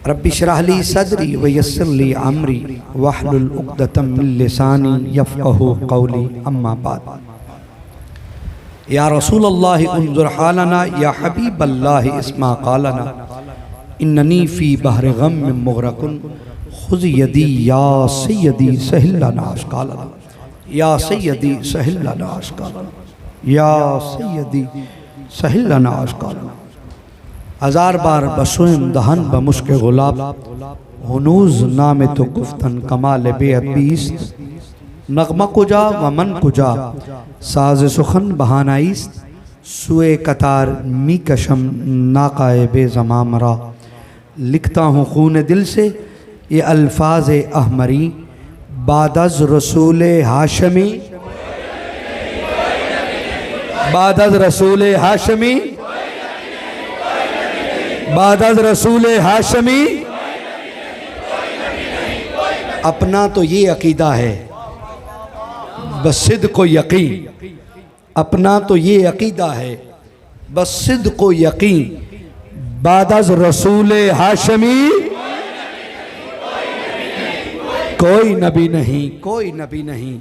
Rabbi इश्रह ली सदरी व यस्सिर ली अमरी वहलुल उक़दतम मिन लिसानी यफ़क़हू क़ौली अम्मा बाद। या रसूलल्लाह उन्ज़ुर हालना या हबीबल्लाह इस्मा क़ालना इन्ननी फ़ी बहरि ग़म्मिन मुग़रक़ुन ख़ुज़ यदी या सय्यदी सहिल लना अश्क़ालना या सय्यदी सहिल लना अश्क़ालना या सय्यदी सहिल लना अश्क़ालना। हजार बार बसोम दहन बमुश्क गुलाब हुनूज़ नाम तो गुफ्तन कमाल बेअबीस्त नगमा कुजा व मन कुजा साज सुखन बहानाइस्त सुए कतार मी कशम नाकाए बेज़मामरा। लिखता हूँ खून दिल से ये अल्फाज अहमरी बादज़ रसूल हाशमी बादज़ रसूल हाशमी बादज़ रसूल हाशमी। अपना तो ये अकीदा है बस सिद्क़ को यकीन, अपना तो ये अकीदा है बस सिद्क़ को यकीन। बादज़ रसूल हाशमी कोई नबी नहीं, कोई नबी नहीं।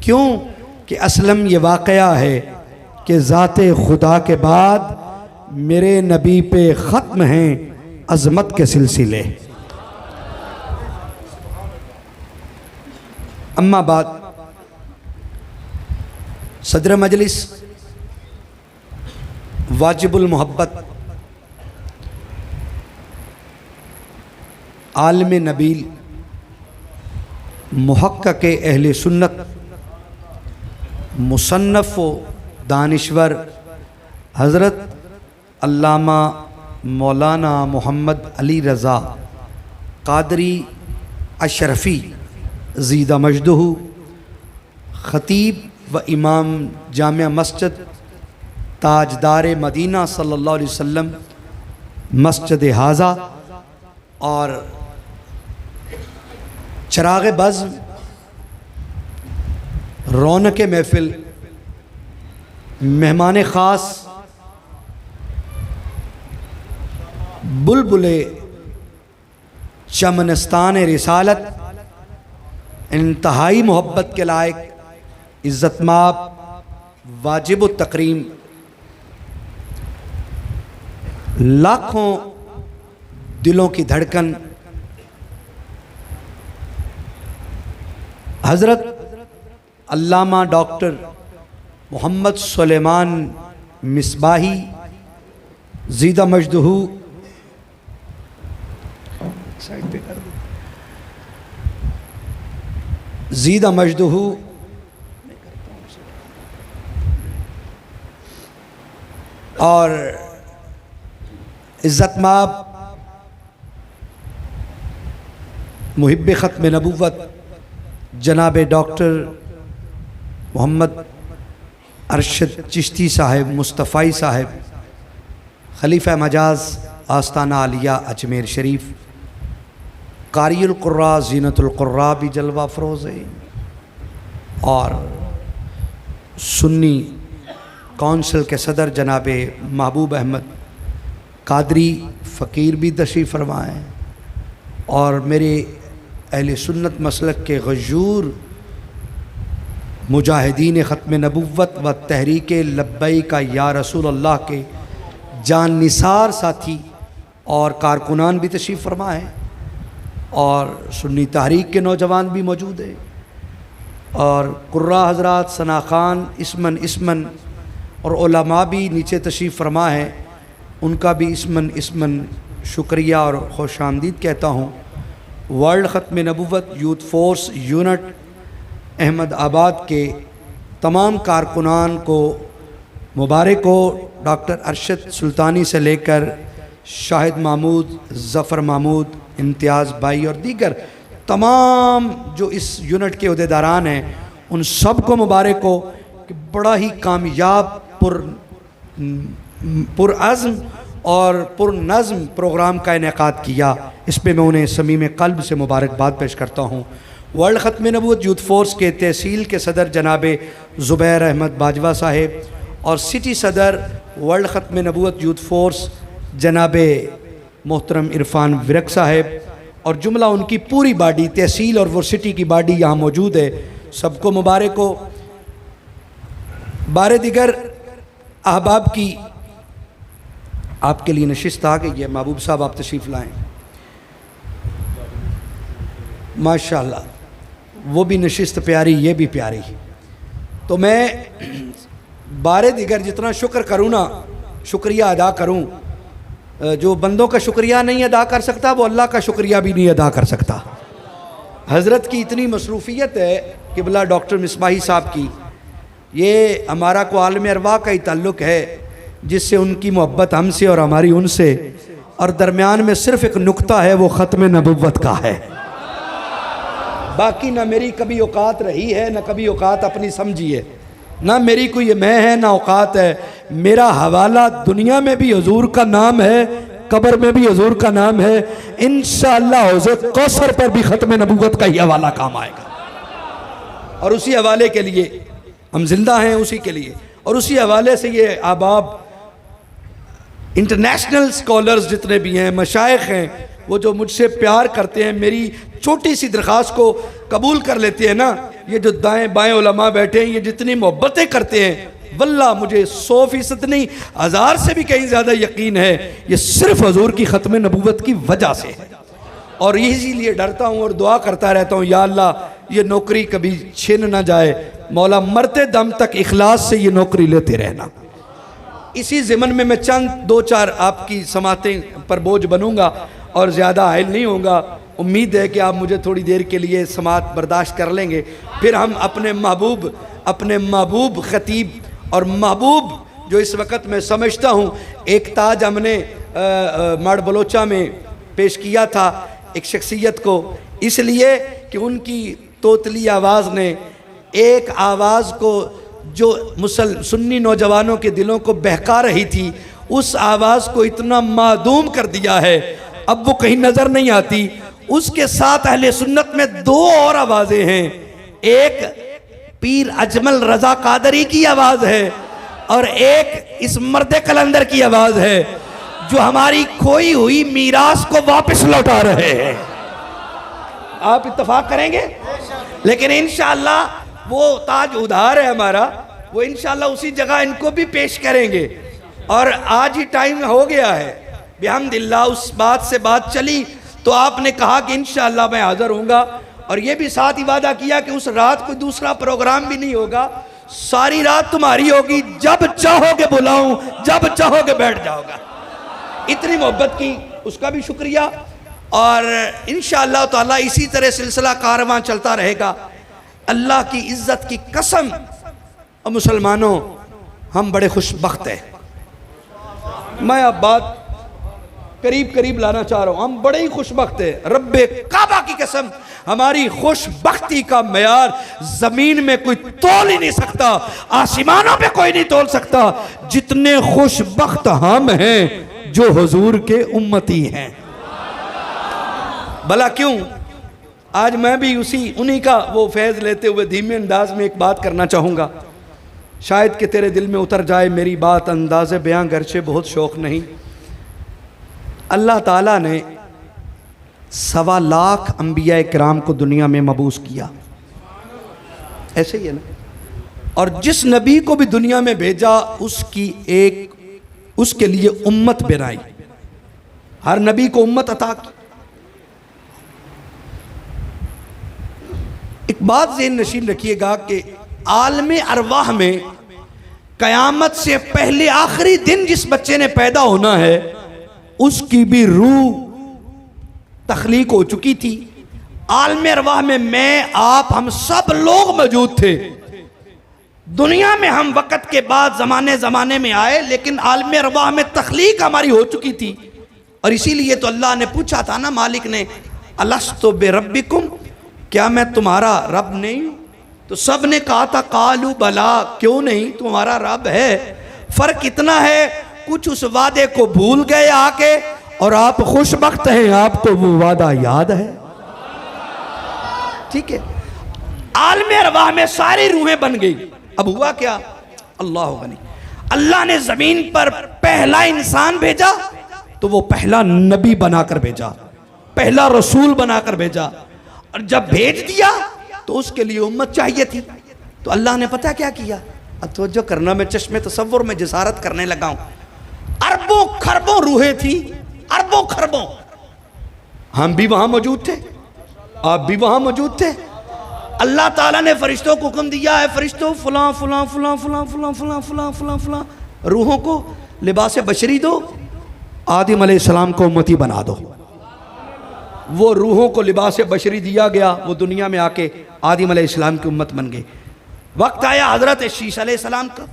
क्यों कि असलम ये वाक़या है कि ज़ाते खुदा के बाद मेरे नबी पे ख़त्म हैं अज़मत के सिलसिले। अम्मा बाद सदर मजलिस वाजिबुल मोहब्बत आलिम नबील मुहक्क़क़ अहले सुन्नत मुसन्नफ़ व दानिश्वर हज़रत अल्लामा मौलाना मोहम्मद अली रज़ा क़ादरी अशरफ़ी ज़ीदा मजदहू ख़तीब व इमाम जामिया मस्जिद ताजदार मदीना सल्लल्लाहु अलैहि वसल्लम मस्जिद हाज़ा और चिराग़ बज़्म रौनक महफ़िल मेहमान ख़ास बुलबुले चमनस्तान रिसालत इंतहाई मोहब्बत के लायक इज़्ज़तमाब वाजिब तकरीम लाखों दिलों की धड़कन हज़रत अल्लामा डॉक्टर मोहम्मद सुलेमान मिसबाही ज़ीदा मजदहू ज़ीदा मजदहू और इज़्ज़तमाब मुहिब्ब ख़त्म नबूवत जनाब डॉक्टर मोहम्मद अरशद चिश्ती साहिब मुस्तफ़ाई साहिब खलीफा मजाज आस्ताना आलिया अजमेर शरीफ कारियुल कुर्रा ज़ीनतुल कुर्रा भी जलवा फ़रोज़ है और सुन्नी कौंसिल के सदर जनाब महबूब अहमद कादरी फ़कीर भी तशरीफ़ फरमा हैं और मेरे अहले सुन्नत मसलक के गजूर मुजाहिदीन ख़त्म नबुव्वत व तहरीक लब्बैक या रसूल अल्लाह के जान निसार साथी और कारकुनान भी तशरीफ़ फरमा हैं और सुन्नी तहरीक के नौजवान भी मौजूद हैं और कुर्रा हज़रात सना खान इसमन और उलमा भी नीचे तशरीफ़ फरमा है। उनका भी इसमन शुक्रिया और खुश आमदीद कहता हूँ। वर्ल्ड ख़त्म नबुव्वत यूथ फोर्स यूनिट अहमदाबाद के तमाम कारकुनान को मुबारक हो। डॉक्टर अरशद सुल्तानी से लेकर शाहिद महमूद, ज़फ़र महमूद, इम्तियाज़ भाई और दीगर तमाम जो इस यूनिट के अहदेदारान हैं उन सब को मुबारक हो कि बड़ा ही कामयाब पुरअज़्म और पुरनज़्म प्रोग्राम का इनेकाद किया। इस पर मैं उन्हें समीम क़ल्ब से मुबारकबाद पेश करता हूँ। वर्ल्ड ख़त्म नबूवत यूथ फोर्स के तहसील के सदर जनाब ज़ुबैर अहमद बाजवा साहिब और सिटी सदर वर्ल्ड ख़त्म नबूवत यूथ फोर्स जनाब मोहतरम इरफान विरक साहब और जुमला उनकी पूरी बाडी तहसील और वो सिटी की बाडी यहाँ मौजूद है। सबको मुबारक हो। बारे दिगर अहबाब की आपके लिए नशिस्त आ गई है। महबूब साहब आप तशरीफ़ लाएँ। माशाअल्लाह, वो भी नशिस्त प्यारी, ये भी प्यारी। तो मैं बारे दिगर जितना शुक्र करूँ ना, शुक्रिया अदा करूँ, जो बंदों का शुक्रिया नहीं अदा कर सकता वो अल्लाह का शुक्रिया भी नहीं अदा कर सकता। हज़रत की इतनी मसरूफ़ियत है क़िबला डॉक्टर मिसबाही साहब की, ये हमारा को आलम अरवाह का ही ताल्लुक़ है, जिससे उनकी मोहब्बत हमसे और हमारी उनसे, और दरमियान में सिर्फ़ एक नुक्ता है, वो ख़त्म नबुव्वत का है। बाकी ना मेरी कभी औकात रही है, ना कभी औकात अपनी समझी है, ना मेरी कोई मैं है ना औकात है। मेरा हवाला दुनिया में भी हजूर का नाम है, कब्र में भी हजूर का नाम है। इंशाअल्लाह हौज़ कौसर पर भी ख़त्म नबुव्वत का ही हवाला काम आएगा, और उसी हवाले के लिए हम जिंदा हैं, उसी के लिए। और उसी हवाले से ये अहबाब इंटरनेशनल स्कॉलर्स जितने भी हैं, मशाइख हैं, वो जो मुझसे प्यार करते हैं, मेरी छोटी सी दरख्वास्त को कबूल कर लेते हैं ना, ये जो दाएं बाएं उलमा बैठे हैं, ये जितनी मोहब्बतें करते हैं, वल्लाह मुझे 100% नहीं 1000 से भी कहीं ज़्यादा यकीन है, ये सिर्फ हजूर की ख़त्म नबुव्वत की वजह से है। और इसीलिए डरता हूँ और दुआ करता रहता हूँ, या अल्लाह ये नौकरी कभी छिन ना जाए, मौला मरते दम तक इखलास से ये नौकरी लेते रहना। इसी ज़िमन में मैं चंद 2-4 आपकी समातें पर बोझ बनूंगा और ज़्यादा आयल नहीं होगा। उम्मीद है कि आप मुझे थोड़ी देर के लिए समात बर्दाश्त कर लेंगे, फिर हम अपने महबूब ख़तीब और महबूब जो इस वक्त मैं समझता हूँ, एक ताज हमने माड़ बलोचा में पेश किया था एक शख्सियत को, इसलिए कि उनकी तोतली आवाज़ ने एक आवाज़ को जो सुन्नी नौजवानों के दिलों को बहका रही थी, उस आवाज़ को इतना मादूम कर दिया है, अब वो कहीं नज़र नहीं आती। उसके साथ अहले सुन्नत में 2 और आवाज़ें हैं, एक पीर अजमल रज़ा कादरी की आवाज़ है और एक इस मर्द कलंदर की आवाज़ है, जो हमारी खोई हुई मीरास को वापस लौटा रहे हैं। आप इत्तफाक करेंगे? लेकिन इंशाअल्लाह वो ताज उधार है हमारा, वो इंशाअल्लाह उसी जगह इनको भी पेश करेंगे। और आज ही टाइम हो गया है, बिहम्दिल्लाह उस बात से बात चली तो आपने कहा कि इंशाअल्लाह मैं हाज़िर होऊंगा, और ये भी साथ ही वादा किया कि उस रात कोई दूसरा प्रोग्राम भी नहीं होगा, सारी रात तुम्हारी होगी, जब चाहोगे बुलाऊं, जब चाहोगे बैठ जाओगा। इतनी मोहब्बत की, उसका भी शुक्रिया। और इंशाअल्लाह ताला इसी तरह सिलसिला कारवां चलता रहेगा। अल्लाह की इज्जत की कसम, और मुसलमानों हम बड़े खुशबख्त हैं। मैं अब बात करीब लाना चाह रहा हूँ, हम बड़े ही खुशबख्त हैं। रब्बे काबा की कसम, हमारी खुशबख्ती का मेयार जमीन में कोई तोल ही नहीं सकता, आसमानों पे कोई नहीं तोल सकता, जितने खुशबख्त हम हैं जो हुजूर के उम्मती हैं। भला क्यों? आज मैं भी उन्हीं का वो फैज़ लेते हुए धीमे अंदाज में एक बात करना चाहूँगा, शायद कि तेरे दिल में उतर जाए मेरी बात, अंदाज़े बयां गर्चे बहुत शौक़ नहीं। अल्लाह ताला ने 1.25 लाख अंबिया किराम को दुनिया में मबूस किया, ऐसे ही है ना, और जिस नबी को भी दुनिया में भेजा उसके लिए उम्मत बनाई, हर नबी को उम्मत अता की। एक बात ज़हन नशीन रखिएगा कि आलम अरवाह में क़यामत से पहले आखिरी दिन जिस बच्चे ने पैदा होना है, उसकी भी रूह तख्लीक हो चुकी थी। आलम अरवाह में मैं, आप, हम सब लोग मौजूद थे। दुनिया में हम वक़्त के बाद ज़माने में आए, लेकिन आलम अरवाह में तख्लीक हमारी हो चुकी थी। और इसीलिए तो अल्लाह ने पूछा था ना, मालिक ने, अलस्तु बिरब्बिकुम, क्या मैं तुम्हारा रब नहीं हूँ? तो सब ने कहा था कालू बला, क्यों नहीं, तुम्हारा रब है। फ़र्क इतना है, कुछ उस वादे को भूल गए आके, और आप खुशबख्त हैं, आपको वो वादा याद है। ठीक है, आलम अरवाह में सारी रूहें बन गई। अब हुआ क्या? अल्लाह गनी, अल्लाह ने जमीन पर पहला इंसान भेजा, तो वो पहला नबी बनाकर भेजा, पहला रसूल बनाकर भेजा। और जब भेज दिया तो उसके लिए उम्मत चाहिए थी। तो अल्लाह ने पता क्या किया, अब तो जो करना, मैं चश्मे तसव्वुर में जिसारत करने लगा हूं। अरबों खरबों रूहें थी, अरबों खरबों। हम भी वहां मौजूद थे, आप भी वहां मौजूद थे। अल्लाह ताला ने फरिश्तों को हुक्म दिया है, फरिश्तों फलां फलां फलां फलां फलां फलां फलां फलां फलां रूहों को लिबास बशरी दो, आदम अलैहिस्सलाम को उम्मती बना दो। वो रूहों को लिबास बशरी दिया गया, वो दुनिया में आके आदम अलैहिस्सलाम की उम्मत बन गई। वक्त आया हजरत शीश अलैहिस्सलाम का,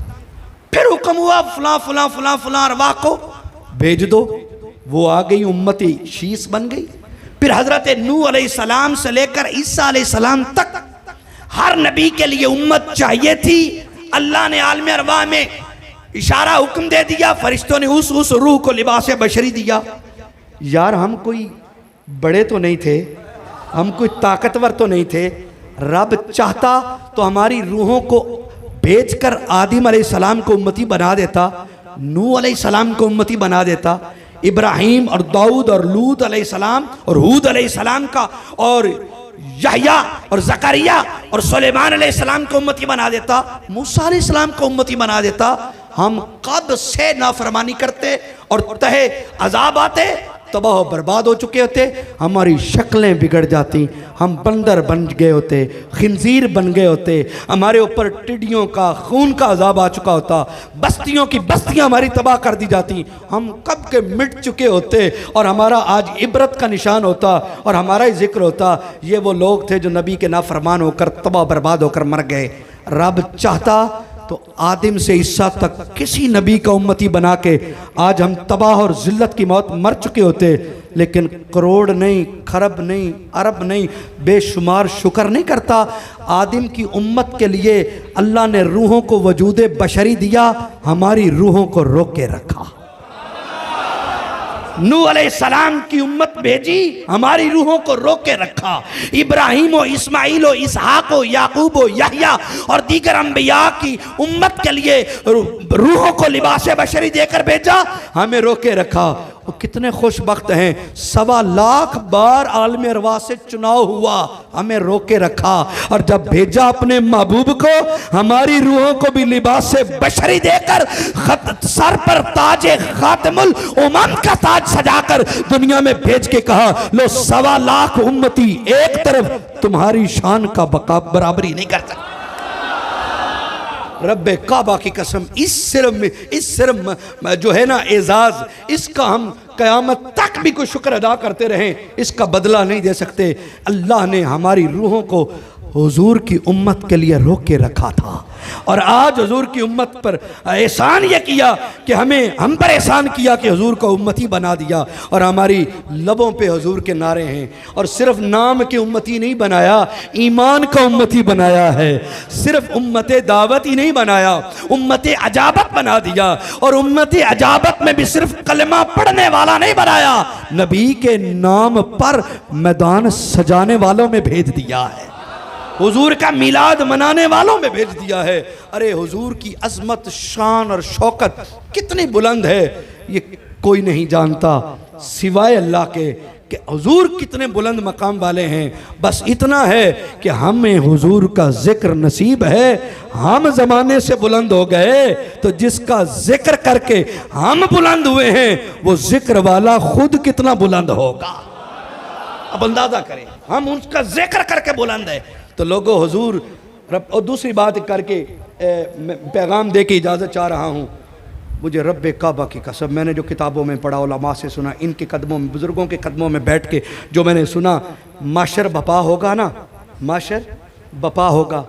फिर हुक्म हुआ फलां फलां फलां फलां अरवाह को भेज दो, वो आ गई, उम्मती शीश बन गई। फिर हजरत नूह अलैहिस्सलाम से लेकर ईसा अलैहिस्सलाम तक हर नबी के लिए उम्मत चाहिए थी। अल्लाह ने आलम अरवाह में इशारा हुक्म दे दिया, फरिश्तों ने उस रूह को लिबास बशरी दिया। यार हम कोई बड़े तो नहीं थे, हम कोई ताकतवर तो नहीं थे। रब चाहता तो हमारी रूहों को भेजकर आदम अलैहिस्सलाम को उम्मती बना देता, नूह अलैहिस्सलाम को उम्मती बना देता, इब्राहिम और दाऊद और लूत अलैहिस्सलाम और हूद अलैहिस्सलाम का, और यहया और जकरिया और सुलेमान अलैहिस्सलाम को उम्मती बना देता, मूसा अलैहिस्सलाम को उम्मती बना देता। हम कब से नाफरमानी करते और तहे अजाब आते, तबाह बर्बाद हो चुके होते, हमारी शक्लें बिगड़ जाती, हम बंदर बन गए होते, खिंजीर बन गए होते, हमारे ऊपर टिड्डियों का खून का अजाब आ चुका होता, बस्तियों की बस्तियां हमारी तबाह कर दी जाती, हम कब के मिट चुके होते और हमारा आज इबरत का निशान होता और हमारा ही जिक्र होता। ये वो लोग थे जो नबी के नाफरमान होकर तबाह बर्बाद होकर मर गए। रब चाहता तो आदम से ईसा तक किसी नबी का उम्मती बना के आज हम तबाह और जिल्लत की मौत मर चुके होते, लेकिन करोड़ नहीं, खरब नहीं, अरब नहीं, बेशुमार शुक्र नहीं करता। आदम की उम्मत के लिए अल्लाह ने रूहों को वजूद बशरी दिया, हमारी रूहों को रोक के रखा। नूह अलैहिस्सलाम की उम्मत भेजी, हमारी रूहों को रोक के रखा। इब्राहीम व इस्माइल व इसहाक व याकूब व यहया और दीगर अंबिया की उम्मत के लिए रूहों को लिबास बशरी देकर भेजा, हमें रोक के रखा। वो कितने खुशबख्त हैं, 1.25 लाख बार आलम अरवाह से चुनाव हुआ, हमें रोक के रखा। और जब भेजा अपने महबूब को, हमारी रूहों को भी लिबास बशरी देकर सर पर ताज खातिमुल उमम का ताज सजाकर दुनिया में भेज के कहा, लो 1.25 लाख उम्मती एक तरफ, तुम्हारी शान का बराबरी नहीं कर सकता। रब्बे काबा की कसम, इस सिर्फ जो है ना एजाज, इसका हम क़यामत तक भी कोई शुक्र अदा करते रहें, इसका बदला नहीं दे सकते। अल्लाह ने हमारी रूहों को हुजूर की उम्मत के लिए रोक के रखा था, और आज हुजूर की उम्मत पर एहसान यह किया कि हम पर एहसान किया कि हुजूर को उम्मती बना दिया, और हमारी लबों पे हुजूर के नारे हैं। और सिर्फ नाम के उम्मती नहीं बनाया, ईमान का उम्मती बनाया है। सिर्फ उम्मत दावत ही नहीं बनाया, उम्मत अजाबत बना दिया। और उम्मत अजाबत में भी सिर्फ कलमा पढ़ने वाला नहीं बनाया, नबी के नाम पर मैदान सजाने वालों में भेज दिया है, हुजूर का मिलाद मनाने वालों में भेज दिया है। अरे हुजूर की अजमत, शान और शौकत कितनी बुलंद है, ये कोई नहीं जानता सिवाय अल्लाह के कि हुजूर कितने बुलंद मकाम वाले हैं। बस इतना है कि हमें हुजूर का जिक्र नसीब है। हम ज़माने से बुलंद हो गए तो जिसका जिक्र करके हम बुलंद हुए हैं, वो जिक्र वाला खुद कितना बुलंद होगा, अब अंदाजा करें। हम उसका जिक्र करके बुलंद है तो लोगों हुजूर। और दूसरी बात करके पैगाम दे के इजाज़त चाह रहा हूँ। मुझे रब्बे काबा की कसम, मैंने जो किताबों में पढ़ा, उलमा से सुना, इनके कदमों में, बुज़ुर्गों के कदमों में बैठ के जो मैंने सुना, माशर बपा होगा ना, माशर बपा होगा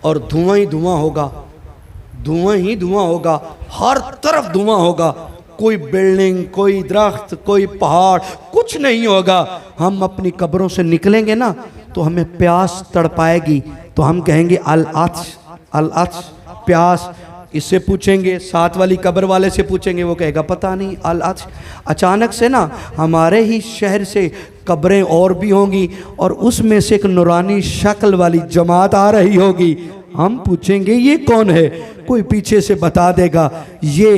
और धुआं ही धुआं होगा, धुआं ही धुआं होगा, हर तरफ धुआं होगा। कोई बिल्डिंग, कोई दरख्त, कोई पहाड़, कुछ नहीं होगा। हम अपनी कब्रों से निकलेंगे ना तो हमें प्यास तड़पाएगी, तो हम कहेंगे अल अत्श, प्यास। इससे पूछेंगे, साथ वाली कब्र वाले से पूछेंगे, वो कहेगा पता नहीं अल अत्श। अचानक से ना हमारे ही शहर से कब्रें और भी होंगी और उसमें से एक नूरानी शक्ल वाली जमात आ रही होगी। हम पूछेंगे ये कौन है, कोई पीछे से बता देगा ये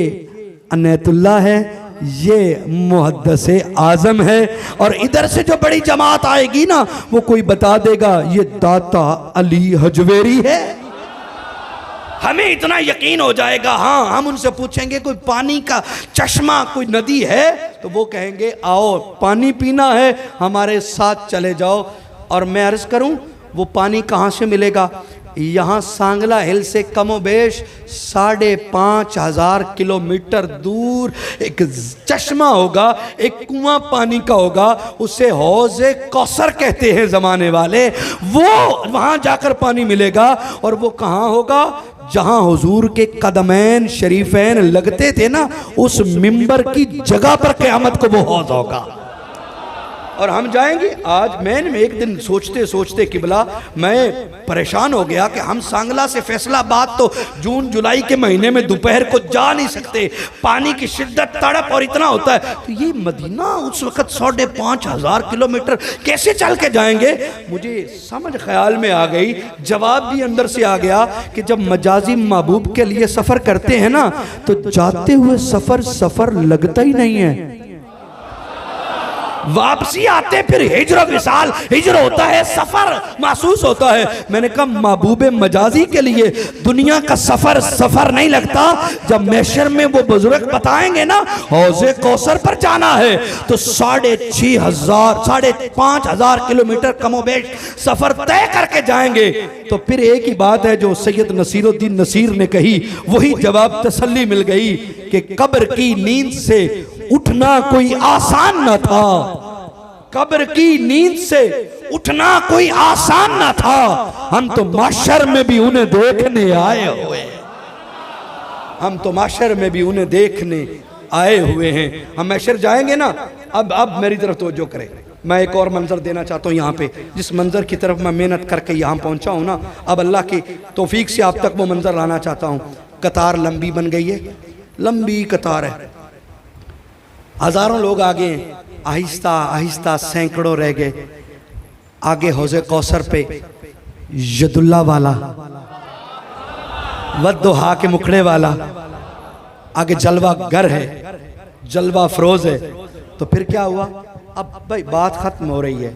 अनैतुल्लाह है, ये मुहद्दिस आज़म है। और इधर से जो बड़ी जमात आएगी ना, वो कोई बता देगा ये दाता अली हजवेरी है। हमें इतना यकीन हो जाएगा। हाँ, हम उनसे पूछेंगे कोई पानी का चश्मा, कोई नदी है, तो वो कहेंगे आओ पानी पीना है, हमारे साथ चले जाओ। और मैं अर्ज़ करूं, वो पानी कहाँ से मिलेगा? यहाँ सांगला हिल से कमोबेश 5,500 किलोमीटर दूर एक चश्मा होगा, एक कुआं पानी का होगा, उसे हौज़े कौसर कहते हैं ज़माने वाले। वो वहाँ जाकर पानी मिलेगा। और वो कहाँ होगा? जहाँ हुजूर के कदमैन शरीफैन लगते थे ना, उस मिंबर की जगह पर क़यामत को वो हौज़ होगा। और हम जाएंगे। आज मैंने एक दिन सोचते सोचते किबला मैं परेशान हो गया कि हम सांगला से फैसलाबाद तो जून जुलाई के महीने में दोपहर को जा नहीं सकते, पानी की शिद्दत तड़प और इतना होता है, तो ये मदीना उस वक़्त 5,500 किलोमीटर कैसे चल के जाएंगे? मुझे समझ ख्याल में आ गई, जवाब भी अंदर से आ गया कि जब मजाजी महबूब के लिए सफ़र करते हैं ना, तो जाते हुए सफ़र लगता ही नहीं है, वापसी आते फिर हिजर विसाल हिजर होता है, सफर महसूस होता है। मैंने कहा महबूबे मजाजी के लिए दुनिया का सफर नहीं लगता। जब मैशर में वो बुजुर्ग बताएंगे ना हौज़े कौसर पर जाना है, तो 5,500 किलोमीटर कमोबेश सफर तय करके जाएंगे। तो फिर एक ही बात है जो सैयद नसीरुद्दीन नसीर ने कही, वही जवाब तसल्ली मिल गई कि कब्र की नींद से उठना कोई आसान न था, कब्र की नींद से उठना कोई आसान न था। हम तो माशर में भी उन्हें देखने आए हुए, हम तो माशर में भी उन्हें देखने आए हुए हैं। हम माशर जाएंगे ना। अब मेरी तरफ तवज्जो करें। मैं एक और मंजर देना चाहता हूँ यहाँ पे, जिस मंजर की तरफ मैं मेहनत करके यहाँ पहुँचा हूँ ना, अब अल्लाह की तौफीक से आप तक वो मंजर लाना चाहता हूँ। कतार लंबी बन गई है, लंबी कतार है, हजारों लोग आगे हैं, आहिस्ता आहिस्ता सैकड़ों रह गए। आगे हौज़े कौसर पे यदुल्ला वाला, वद्दुहा के मुखड़े वाला, आगे जलवा गर है, जलवा फरोज है। तो फिर क्या हुआ? अब भाई बात खत्म हो रही है,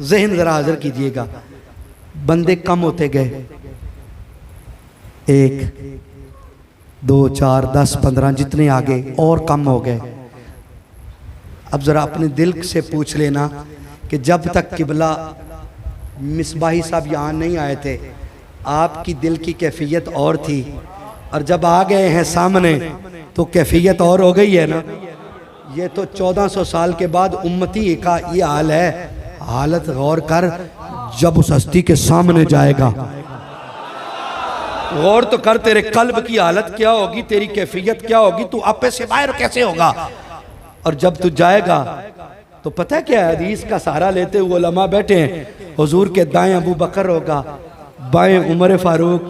जहन जरा हाजिर कीजिएगा। बंदे कम होते गए, 1 2 4 10 15 जितने आगे और कम हो गए। अब ज़रा अपने दिल से पूछ लेना कि जब तक किबला मिसबाही साहब यहाँ नहीं आए थे, आपकी दिल की कैफियत और थी, और जब आ गए हैं सामने तो कैफियत और हो गई है ना। ये तो 1400 साल के बाद उम्मती का ये हाल है। हालत गौर कर, जब उस हस्ती के सामने जाएगा, गौर तो कर, तेरे कल्ब की हालत क्या होगी, तेरी कैफियत क्या होगी, तू आपे से बाहर कैसे होगा। और जब तू जाएगा तो पता है क्या, हदीस का सहारा लेते हुए उलमा बैठे हैं। हुजूर के दाएं अबू बकर होगा, बाएं उमर फारूक,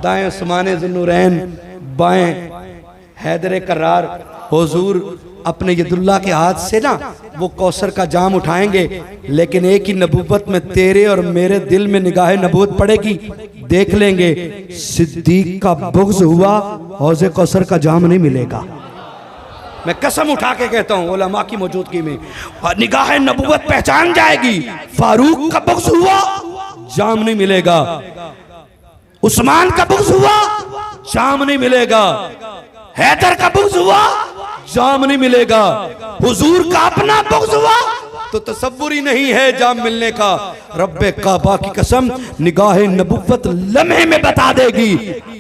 दाएं उस्मान ज़ुन्नूरैन, बाएं हैदर करार। हुजूर अपने यदुल्ला के हाथ से ना वो कौसर का जाम उठाएंगे, लेकिन एक ही नबूवत में तेरे और मेरे दिल में निगाह नबूवत पड़ेगी। देख लेंगे सिद्दीक का बुग़्ज़ हुआ, हौज़े कौसर का जाम नहीं मिलेगा। मैं कसम उठा के कहता हूँ, उलमा की मौजूदगी में निगाह नबूवत पहचान जाएगी। फारूक का बुग़्ज़ हुआ, जाम नहीं मिलेगा। उस्मान का बुग़्ज़ हुआ, जाम नहीं मिलेगा। हैदर का बुग़्ज़ हुआ, जाम नहीं मिलेगा। हुजूर का अपना बुग़्ज़ हुआ तो तसव्वुर ही नहीं है जाम मिलने का। रब्बे काबा की कसम, निगाह नबुव्वत लम्हे में बता देगी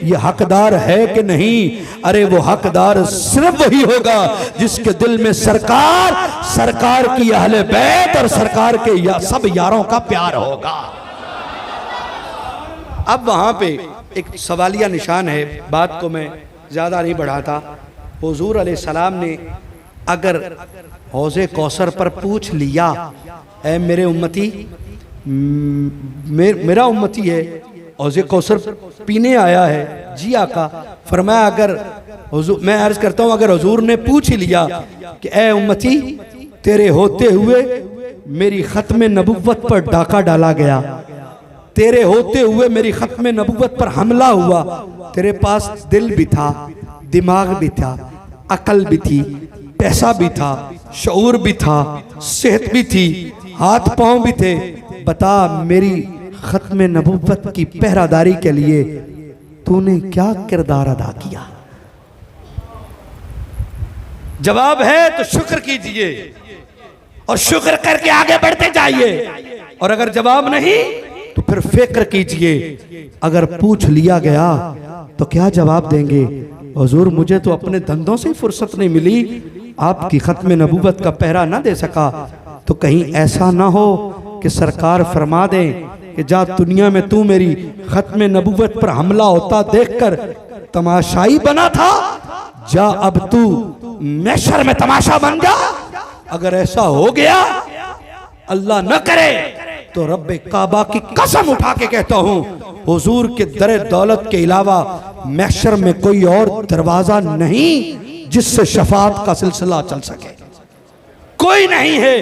ये हकदार है कि नहीं। अरे वो हकदार सिर्फ वही होगा जिसके दिल में सरकार की अहले बैत और सरकार के सब यारों का प्यार होगा। अब वहां पे एक सवालिया निशान है, बात को मैं ज्यादा नहीं बढ़ाता। हुजूर अलैहिस्सलाम ने अगर हौज़े कौसर पर पूछ लिया, ऐ मेरे उम्मती, मेरा उम्मती है, हौज़े कौसर पीने आया है, जी आका। फरमाया अगर हुजूर, मैं अर्ज़ करता हूँ, अगर हुजूर ने पूछ ही लिया कि ऐ उम्मती, तेरे होते हुए मेरी ख़त्म नबुव्वत पर डाका डाला गया, तेरे होते हुए मेरी ख़त्म नबुव्वत पर हमला हुआ, तेरे पास दिल भी था, दिमाग भी था, अकल भी थी, पैसा भी था, शऊर भी था, सेहत भी थी, हाथ पांव भी थे। बता मेरी खत्म नबूवत की पहरादारी के लिए तूने क्या किरदार अदा किया? जवाब है तो शुक्र कीजिए और शुक्र करके आगे बढ़ते जाइए, और अगर जवाब नहीं तो फिर फिक्र कीजिए। अगर पूछ लिया गया तो क्या जवाब देंगे? हुजूर मुझे तो अपने धंधों से ही फुर्सत नहीं मिली, आपकी खत्म नबूवत का पहरा ना दे सका। तो कहीं ऐसा ना हो कि सरकार फरमा दें कि जा दुनिया में तू मेरी खत्म नबूवत पर हमला होता देखकर तमाशाई बना था, जा अब तू महशर में तमाशा बन जा। अगर ऐसा हो गया, अल्लाह न करे, तो रब्बे काबा की कसम उठा के कहता हूं, हुजूर के दरे दौलत के अलावा महशर में कोई और दरवाजा नहीं जिससे शफात का सिलसिला चल सके। कोई नहीं है।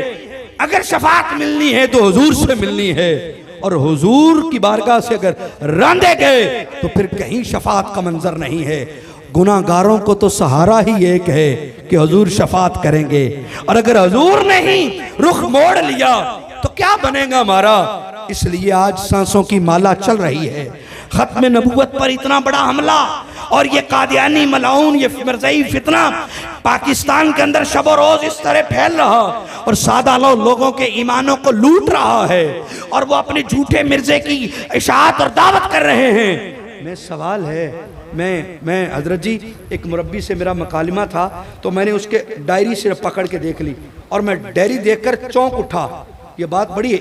अगर शफात मिलनी है तो हुजूर से मिलनी है, और हुजूर की बारगाह से अगर रांधे गए तो फिर कहीं शफात का मंजर नहीं है। गुनाहगारों को तो सहारा ही एक है कि हुजूर शफात करेंगे, और अगर हुजूर ने ही रुख मोड़ लिया तो क्या बनेगा हमारा। इसलिए आज सांसों की माला चल रही है। खत्म नबूवत पर इतना बड़ा हमला, और ये कादियानी मलाउन, ये मिर्ज़ाई फितना पाकिस्तान के अंदर शब रोज इस तरह फैल रहा, और सादा लोगों के ईमानों को लूट रहा है, और वो अपने झूठे मिर्जे की इशाअत और दावत कर रहे हैं। मैं सवाल है, मैं हजरत जी, एक मुरब्बी से मेरा मकालिमा था, तो मैंने उसके डायरी से पकड़ के देख ली, और मैं डायरी देखकर चौंक उठा। ये बात बड़ी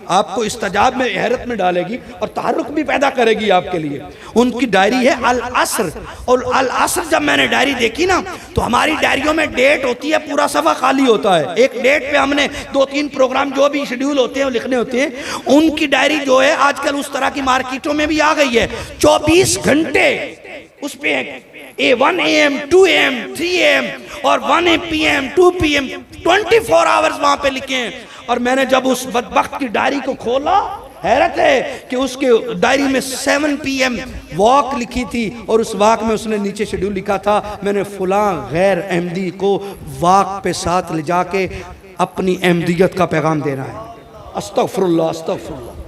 आपको इस्तजाब में, हैरत में डालेगी और तारुक भी पैदा करेगी आपके लिए। उनकी डायरी है अल असर, और अल असर जब मैंने डायरी देखी ना, तो हमारी डायरियों में डेट होती है, पूरा सफा खाली होता है। एक डेट पे हमने 2-3 प्रोग्राम जो भी शेड्यूल होते हैं वो लिखने होते हैं। उनकी डायरी जो है आजकल उस तरह की मार्केटों में भी आ गई है, 24 घंटे उस पे A1 AM 2 AM 3 AM और 1 PM 2 PM 24 आवर्स वहां पे लिखे हैं। और मैंने जब उस बदबख्त की डायरी को खोला, हैरत है कि उसके डायरी में 7 PM वॉक लिखी थी, और उस वॉक में उसने नीचे शेड्यूल लिखा था, मैंने फुलां गैर अहमदी को वॉक पे साथ ले जाके अपनी अहमदियत का पैगाम देना है। अस्तगफिरुल्लाह अस्तगफिरुल्लाह।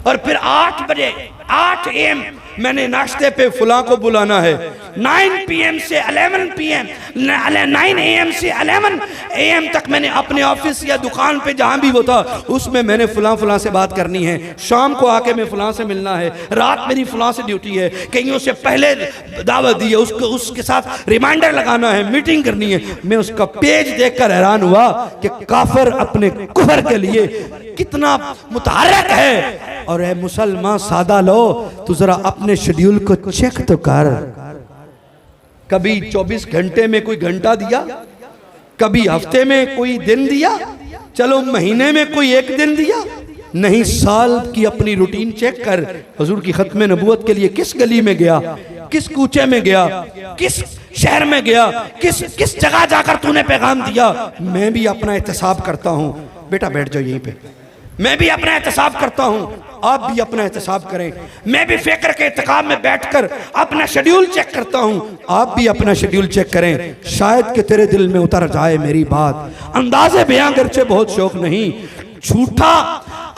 और फिर 8 बजे 8 AM मैंने नाश्ते पे फुला को बुलाना है। 9 PM से 11 PM 9 AM से 11 AM तक मैंने अपने ऑफिस या दुकान पे जहां भी वो था उसमें मैंने फुला से बात करनी है। शाम को आके मैं फुला से मिलना है, रात मेरी फुला से ड्यूटी है, कईयों से पहले दावत दी है, उसको उसके साथ रिमाइंडर लगाना है, मीटिंग करनी है। मैं उसका पेज देखकर हैरान हुआ कि काफिर अपने कुफर के लिए कितना मुतहर्रिक है। और ए मुसलमान सादा लो, तू जरा अपने शेड्यूल को चेक तो कर। कभी 24 घंटे में कोई घंटा दिया, कभी हफ्ते में कोई दिन दिया, चलो महीने में कोई एक दिन दिया, नहीं साल की अपनी रूटीन चेक कर। हुजूर की खत्म नबूवत के लिए किस गली में गया, किस कूचे में गया, किस शहर में गया, किस जगह जाकर तूने पैगाम दिया। मैं भी अपना एहतसाब करता हूँ। बेटा बैठ जाओ यहीं पे। मैं भी अपना एहतसाब करता हूँ, आप भी अपना एहतसाब करें। मैं भी फिक्र के इत्तेकाब में बैठकर अपना शेड्यूल चेक करता हूँ, आप भी अपना शेड्यूल चेक करें। शायद कि तेरे दिल में उतर जाए मेरी बात। अंदाजे बयां करके बहुत शौक नहीं, झूठा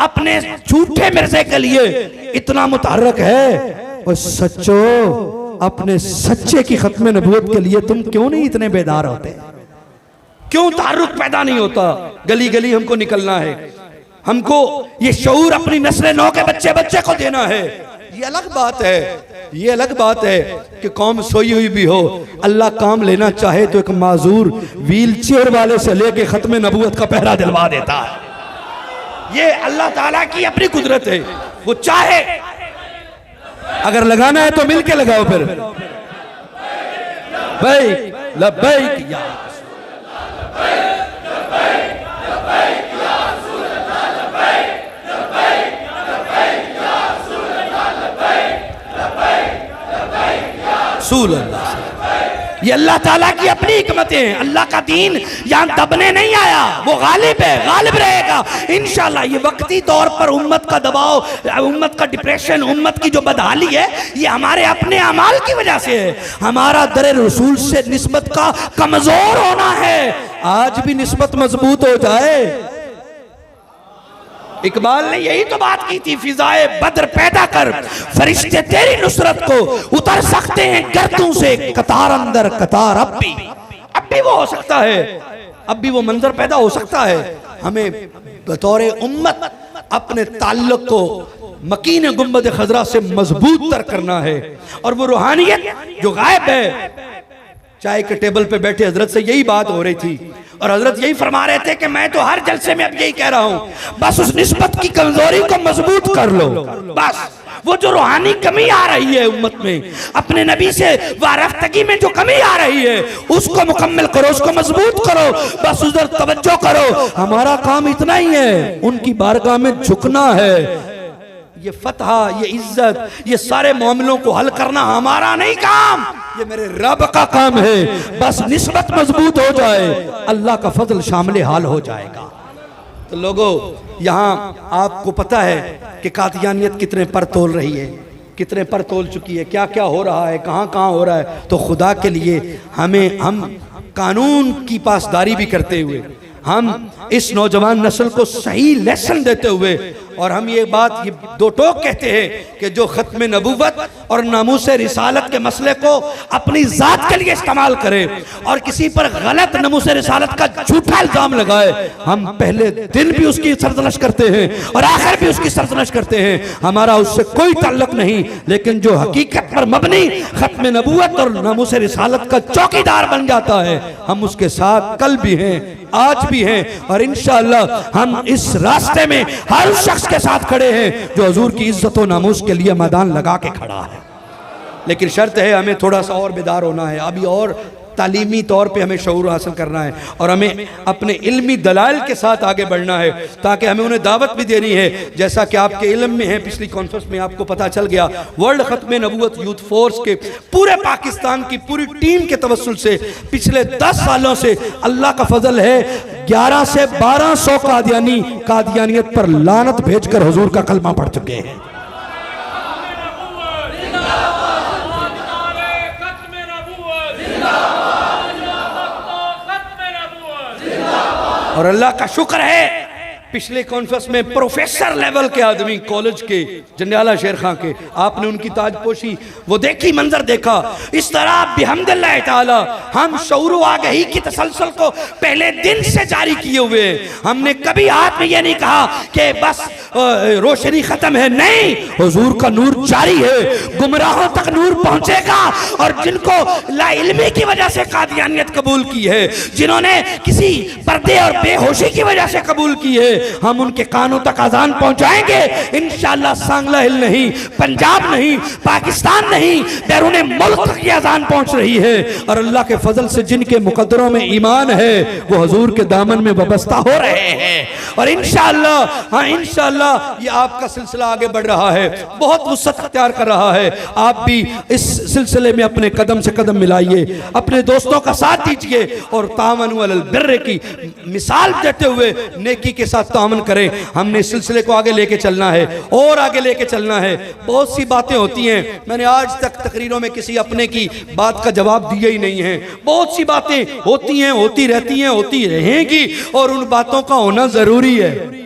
अपने झूठे मिर्जे के लिए इतना मुतहर्रिक है, और सच्चो अपने सच्चे की खत्म नबूवत के लिए तुम क्यों नहीं इतने बेदार होते? क्यों तारुक पैदा नहीं होता? गली गली हमको निकलना है, हमको ये शऊर अपनी नस्ल नौ के बच्चे को देना है। ये अलग बात है, ये अलग बात है कि कौम सोई हुई भी हो, अल्लाह काम लेना चाहे तो एक माजूर व्हील चेयर वाले से लेके खत्म नबूवत का पहरा दिलवा देता है। ये अल्लाह ताला की अपनी कुदरत है, वो चाहे। अगर लगाना है तो मिल के लगाओ। फिर भाई लब्बैक या रसूल अल्लाह। ये अल्लाह ताला की अपनी हिकमतें हैं। अल्लाह का दीन यहाँ दबने नहीं आया, वो गालिब है, गालिब रहेगा इंशाल्लाह। ये वक्ती तौर पर उम्मत का दबाव, उम्मत का डिप्रेशन, उम्मत की जो बदहाली है, ये हमारे अपने अमाल की वजह से है। हमारा दर रसूल से निस्बत का कमजोर होना है। आज भी निस्बत मजबूत हो जाए। इकबाल ने यही तो बात की थी, फिजाए बद्र पैदा कर, फरिश्ते तेरी नुसरत को उतर सकते हैं गर्दों से कतार अंदर कतार। अब भी वो हो सकता है, अब भी वो मंजर पैदा हो सकता है। हमें बतौर उम्मत अपने ताल्लुक को मकीन गुंबद खजरा से मजबूत तर करना है। और वो रूहानियत जो गायब है, चाय के टेबल पे बैठे हजरत से यही बात हो रही थी और हजरत यही फरमा रहे थे कि मैं तो हर जलसे में अब यही कह रहा हूं, बस उस निस्बत की कमजोरी को मजबूत कर लो। बस वो जो रूहानी कमी आ रही है उम्मत में, अपने नबी से वारफ्तगी में जो कमी आ रही है, उसको मुकम्मल करो, उसको मजबूत करो, बस उधर तवज्जो करो। हमारा काम इतना ही है, उनकी बारगाह में झुकना है। ये फतह, ये इज्जत, ये सारे मामलों को हल करना हमारा नहीं काम, ये मेरे रब का काम है। बस निस्बत मजबूत हो जाए, अल्लाह का फजल शामिल हाल हो जाएगा। तो लोगों, यहाँ आपको पता है कि कादियानियत कितने पर तोल रही है, कितने पर तोल चुकी है, क्या क्या हो रहा है, कहाँ कहाँ हो रहा है। तो खुदा के लिए हम कानून की पासदारी भी करते हुए, हम इस नौजवान नस्ल को सही लेसन देते हुए, और हम ये बात ये दो टोक कहते हैं कि जो खत्म नबूवत और नामूस रिसालत के मसले को अपनी जात के लिए इस्तेमाल करे और किसी पर गलत नामूस रिसालत का झूठा इल्जाम लगाए, हम पहले दिन भी उसकी सरजनश करते हैं और आखिर भी उसकी सरजनश करते हैं। हमारा उससे कोई ताल्लुक नहीं, लेकिन जो हकीकत पर मबनी खत्म नबूवत और नामूस रिसालत का चौकीदार बन जाता है, हम उसके साथ कल भी हैं, आज भी हैं, और इंशाअल्लाह हम इस रास्ते में हर शख्स के साथ खड़े हैं जो हुजूर की इज्जत और नामूस के लिए मैदान लगा के खड़ा है। लेकिन शर्त है हमें थोड़ा सा और बेदार होना है, अभी और तालीमी तौर पे हमें शऊर हासिल करना है और हमें अपने इल्मी दलाइल के साथ आगे बढ़ना है, ताकि हमें उन्हें दावत भी देनी है। जैसा कि आपके इल्म में है, पिछली कॉन्फ्रेंस में आपको पता चल गया, वर्ल्ड खत्म नबूवत यूथ फोर्स के पूरे पाकिस्तान की पूरी टीम के तवस्सुल से पिछले 10 सालों से अल्लाह का फजल है 11 से 1200 कादियानियत पर लानत भेजकर हुजूर का कलमा पढ़ चुके हैं। और अल्लाह का शुक्र है, पिछले कॉन्फ्रेंस में प्रोफेसर लेवल के आदमी कॉलेज के जंडियाला शेर खां के, आपने उनकी ताजपोशी वो देखी, मंजर देखा। इस तरह बिहम्दिल्लाह ताला हम शऊर व आगाही की तसलसल को पहले दिन से जारी किए हुए हैं। हमने कभी हाथ में ये नहीं कहा कि बस रोशनी खत्म है, नहीं, हुजूर का नूर जारी है, गुमराहों तक नूर पहुंचेगा। और जिनको लाइल्मी की वजह से कादियानियत कबूल की है, जिन्होंने किसी पर्दे और बेहोशी की वजह से कबूल की है, हम उनके कानों तक अजान पहुंचाएंगे इंशाअल्लाह। सांगला हिल नहीं, पंजाब नहीं, पाकिस्तान नहीं, बैरून मुल्क तक ये अजान पहुंच रही है। और अल्लाह के फजल से जिनके मुकद्दरों में ईमान है, वो हुजूर के दामन में वाबस्ता हो रहे हैं। और इंशाअल्लाह, हाँ इंशाअल्लाह, ये आपका सिलसिला आगे बढ़ रहा है, बहुत वुसअत अख्तियार कर रहा है। आप भी इस सिलसिले में अपने कदम से कदम मिलाइए, अपने दोस्तों का साथ दीजिए और तामनु अलल बिर्र की मिसाल देते हुए नेकी के साथ तामन करें। हमने इस सिलसिले को आगे लेके चलना है और आगे लेके चलना है। बहुत सी बातें होती हैं, मैंने आज तक तकरीरों में किसी अपने की बात का जवाब दिया ही नहीं है। बहुत सी बातें होती हैं, होती रहती हैं, होती रहेंगी, और उन बातों का होना जरूरी है।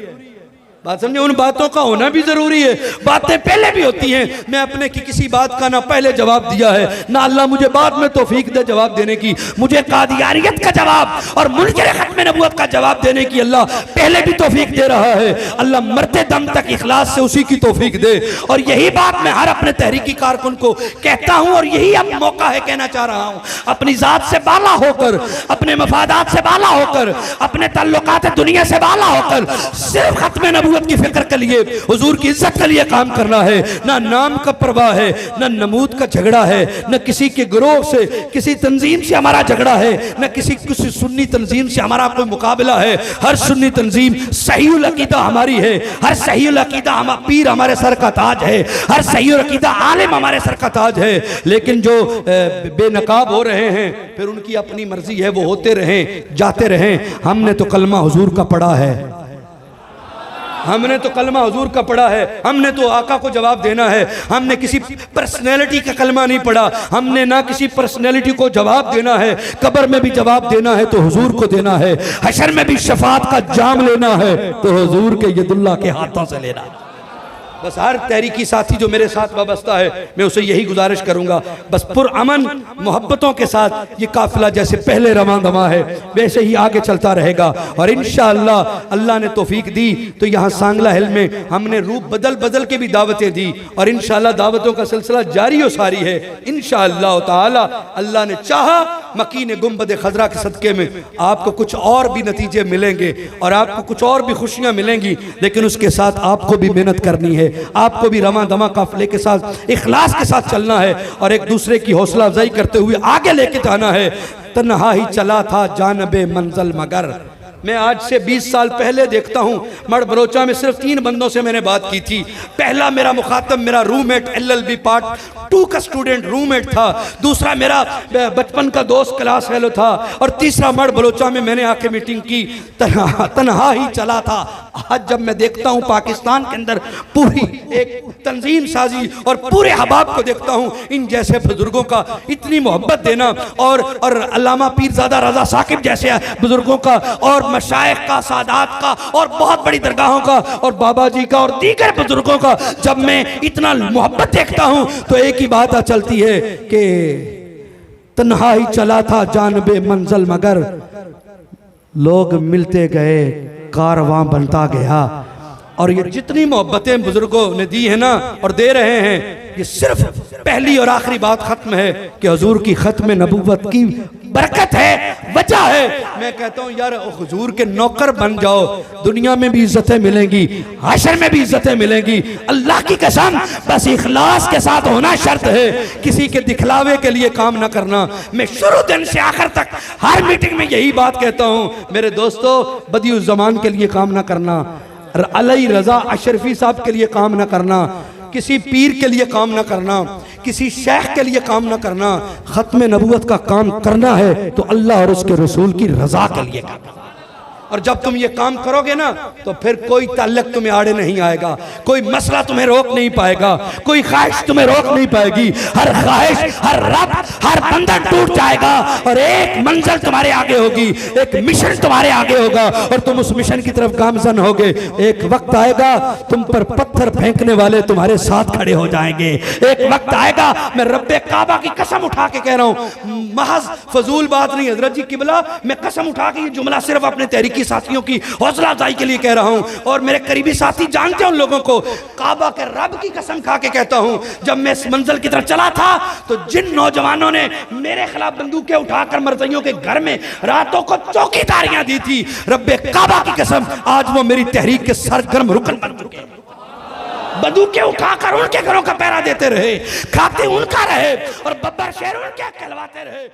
बात समझे, उन बातों का होना भी जरूरी है। बातें पहले भी होती हैं, मैं अपने की किसी बात का ना पहले जवाब दिया है, ना अल्लाह मुझे बाद में तौफीक दे जवाब देने की। मुझे कादियानियत का जवाब और मुनकर खत्म नबूवत का जवाब देने की अल्लाह पहले भी तौफीक दे रहा है। अल्लाह मरते दम तक इखलास से उसी की तौफीक दे। और यही बात मैं हर अपने तहरीकी कारकुन को कहता हूँ, और यही अब मौका है कहना चाह रहा हूँ, अपनी जात से बाला होकर, अपने मफादात से बाला होकर, अपने ताल्लुकात दुनिया से बाला होकर, सिर्फ खत्म नबूवत नबूवत की फिक्र के लिए, हुजूर की इज्जत के लिए काम करना है। ना नाम का परवाह है, ना नमूद का झगड़ा है, न किसी के ग्रोह से, किसी तंजीम से हमारा झगड़ा है, न किसी सुन्नी तंजीम से हमारा कोई मुकाबला है। हर सुन्नी तंजीम सहीउल अकीदा हमारी है, हर सहीउल अकीदा पीर हमारे सर का ताज है, हर सहीउल अकीदा आलिम हमारे सर का ताज है। लेकिन जो बेनकाब हो रहे हैं, फिर उनकी अपनी मर्जी है, वो होते रहें, जाते रहें। हमने तो कलमा हुजूर का पढ़ा है, हमने तो कलमा हुजूर का पढ़ा है, हमने तो आका को जवाब देना है। हमने किसी पर्सनैलिटी का कलमा नहीं पढ़ा, हमने ना किसी पर्सनैलिटी को जवाब देना है। कब्र में भी जवाब देना है तो हुजूर को देना है, हशर में भी शफाअत का जाम लेना है तो हुजूर के यदुल्लाह के हाथों से लेना है। बस हर तहरीकी साथी जो मेरे साथ वाबस्ता है, मैं उसे यही गुजारिश करूंगा, बस पुरअमन मोहब्बतों के साथ ये काफिला जैसे पहले रवां दवा है वैसे ही आगे चलता रहेगा। और इंशाअल्लाह अल्लाह ने तौफीक दी तो यहाँ सांगला हिल में हमने रूप बदल बदल के भी दावतें दी और इंशाअल्लाह दावतों का सिलसिला जारी और सारी है इंशाअल्लाह ताला। अल्लाह ने चाहा मकीन गुंबद खजरा के सदके में आपको कुछ और भी नतीजे मिलेंगे और आपको कुछ और भी खुशियां मिलेंगी, लेकिन उसके साथ आपको भी मेहनत करनी है, आपको भी रमा दमा काफिले के साथ इखलास के साथ चलना है और एक दूसरे की हौसला अफजाई करते हुए आगे लेके जाना है। तन्हा ही चला था जानबे मंजिल मगर, मैं आज से 20 साल पहले देखता हूँ मड़ बलोचा में सिर्फ 3 बंदों से मैंने बात की थी। पहला मेरा मुखातब मेरा रूममेट LLB पार्ट 2 का स्टूडेंट रूममेट था, दूसरा मेरा बचपन का दोस्त क्लास फेलो था और तीसरा मड़ बलोचा में मैंने आके मीटिंग की। तन्हा ही चला था। आज जब मैं देखता हूँ पाकिस्तान के अंदर पूरी एक तंजीम साजी और पूरे हबाब को देखता हूँ, इन जैसे बुजुर्गों का इतनी मोहब्बत देना और अल्लामा पीरजादा रजा साकिब जैसे बुजुर्गों का और मशाइख का, सादात का और बहुत बड़ी दरगाहों का और बाबा जी का और दीगर बुजुर्गों का जब मैं इतना मोहब्बत देखता हूँ तो एक ही बात चलती है कि तन्हा ही चला था जानबे मंजिल मगर, लोग मिलते गए कारवां बनता गया। और ये जितनी मोहब्बतें बुजुर्गों ने दी है ना और दे रहे हैं, ये सिर्फ पहली और आखिरी बात खत्म है कि हुजूर की खत्म नबूवत की बरकत है, वजह है। मैं कहता हूँ यार हुजूर के नौकर बन जाओ, दुनिया में भी इज्जतें मिलेंगी, हशर में भी इज्जतें मिलेंगी। अल्लाह की कसम, बस इखलास के साथ होना शर्त है, किसी के दिखलावे के लिए काम ना करना। मैं शुरू दिन से आखिर तक हर मीटिंग में यही बात कहता हूँ, मेरे दोस्तों बदिउज़्ज़मान के लिए काम ना करना, अली रजा अशरफी साहब के लिए काम न करना, किसी पीर के लिए काम न करना, किसी शेख के लिए काम न करना। खत्म नबूवत का काम करना है तो अल्लाह और उसके रसूल की रजा के लिए करना। और जब तुम ये काम करोगे ना तो फिर कोई ताल्लुक तुम्हें आड़े नहीं आएगा, कोई मसला तुम्हें रोक नहीं पाएगा, कोई ख्वाहिश तुम्हें रोक नहीं पाएगी। हर ख्वाहिश, हर रब, हर बंधन टूट जाएगा और एक मंजिल तुम्हारे आगे होगी, एक मिशन तुम्हारे आगे होगा और तुम उस मिशन की तरफ गामजन होगे। एक वक्त आएगा तुम पर पत्थर फेंकने वाले तुम्हारे साथ खड़े हो जाएंगे। एक वक्त आएगा, मैं रब्बे काबा की कसम उठा के कह रहा हूँ, महज फजूल बात नहीं हजरत जी किबला, मैं कसम उठा के ये जुमला सिर्फ अपने तहरीकी साथियों की हौसला अफजाई के लिए कह रहा हूं और मेरे करीबी साथी जानते हैं उन लोगों को। काबा के रब की कसम खा के कहता हूं, जब मैं इस मंजिल की तरफ चला था तो जिन नौजवानों ने मेरे खिलाफ बंदूकें उठाकर मरज़इयों के घर में रातों को चौकीदारियां दी थी, रब्बे काबा की कसम आज वो मेरी तहरीक के सरगर्म रुकन बन चुके हैं। बंदूकें उठाकर उनके घरों का पहरा देते रहे, खाते उनका रहे और बब्बर शेर उनके कहलवाते रहे।